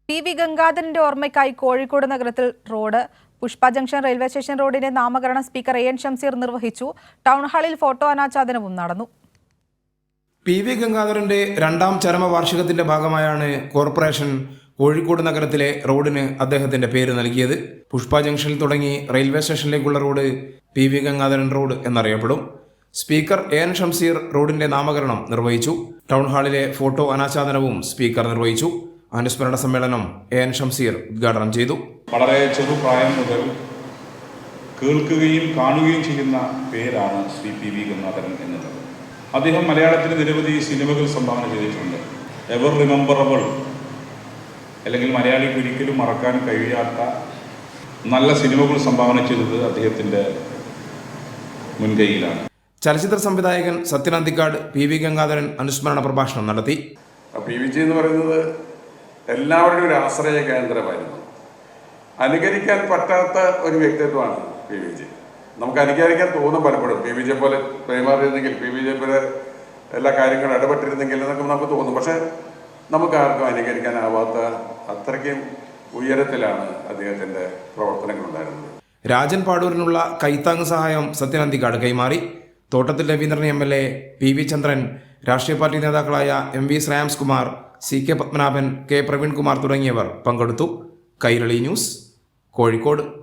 PV. ഗംഗാധരന്റെ ഓർമ്മയ്ക്കായി കോഴിക്കോട് നഗരത്തിൽ road Pushpa junction railway station റോഡിന്റെ നാമകരണം സ്പീക്കർ എൻ ഷംസീർ നിർവഹിച്ചു. ടൗൺഹാളിൽ ഫോട്ടോ അനാച്ഛാദനവും നടന്നു. പി.വി. ഗംഗാധരന്റെ രണ്ടാം ചരമവാർഷികത്തിന്റെ ഭാഗമായാണ് കോർപ്പറേഷൻ കോഴിക്കോട് നഗരത്തിലെ റോഡിന് അദ്ദേഹത്തിന്റെ പേര് നൽകിയത്. പുഷ്പ ജംഗ്ഷനിൽ തുടങ്ങി റെയിൽവേ സ്റ്റേഷനിലേക്കുള്ള റോഡ് പി.വി. ഗംഗാധരൻ റോഡ് എന്നറിയപ്പെടും. സ്പീക്കർ എൻ ഷംസീർ റോഡിന്റെ നാമകരണം നിർവഹിച്ചു. ടൗൺഹാളിലെ ഫോട്ടോ അനാച്ഛാദനവും സ്പീക്കർ നിർവഹിച്ചു. അനുസ്മരണ സമ്മേളനം എൻ ഷംസീർ ഉദ്ഘാടനം ചെയ്തു. വളരെ ചെറുപ്രായം മുതൽ കേൾക്കുകയും കാണുകയും ചെയ്യുന്ന പേരാണ് ശ്രീ പി.വി. ഗംഗാധരൻ എന്നുള്ളത്. അദ്ദേഹം മലയാളത്തിന് നിരവധി സിനിമകൾ സംഭാവന ചെയ്തിട്ടുണ്ട്. എവർ റിമെമ്പറബിൾ അല്ലെങ്കിൽ മലയാളിക്ക് ഒരിക്കലും മറക്കാൻ കഴിയാത്ത നല്ല സിനിമകൾ സംഭാവന ചെയ്തത് അദ്ദേഹത്തിൻ്റെ മുൻകൈയിലാണ്. ചലച്ചിത്ര സംവിധായകൻ സത്യൻ അന്തിക്കാട് പി.വി. ഗംഗാധരൻ അനുസ്മരണ പ്രഭാഷണം നടത്തി. പി.വി. എന്ന് പറയുന്നത് എല്ലാവരുടെയും ഒരു ആശ്രയ കേന്ദ്രമായിരുന്നു. അനുകരിക്കാൻ പറ്റാത്ത ഒരു വ്യക്തിത്വമാണ് പി.വി. നമുക്ക് അനുകരിക്കാൻ തോന്നും പലപ്പോഴും. പി.വി. പോലെ പെരുമാറിയിരുന്നെങ്കിൽ, പി.വി. പോലെ എല്ലാ കാര്യങ്ങളും ഇടപെട്ടിരുന്നെങ്കിൽ എന്നൊക്കെ നമുക്ക് തോന്നും. പക്ഷെ നമുക്ക് ആർക്കും അനുകരിക്കാനാവാത്ത അത്രയ്ക്കും ഉയരത്തിലാണ് അദ്ദേഹത്തിൻ്റെ പ്രവർത്തനങ്ങളുണ്ടായിരുന്നത്. രാജൻ പാടൂരിനുള്ള കൈത്താങ് സഹായം സത്യൻ അന്തിക്കാട് കൈമാറി. Thottathil Raveendran MLA, PV. ചന്ദ്രൻ, രാഷ്ട്രീയ പാർട്ടി നേതാക്കളായ എം.വി. ശ്രേയാംസ് കുമാർ, സി.കെ. പത്മനാഭൻ, കെ. പ്രവീൺകുമാർ തുടങ്ങിയവർ പങ്കെടുത്തു. കൈരളി ന്യൂസ്, കോഴിക്കോട്.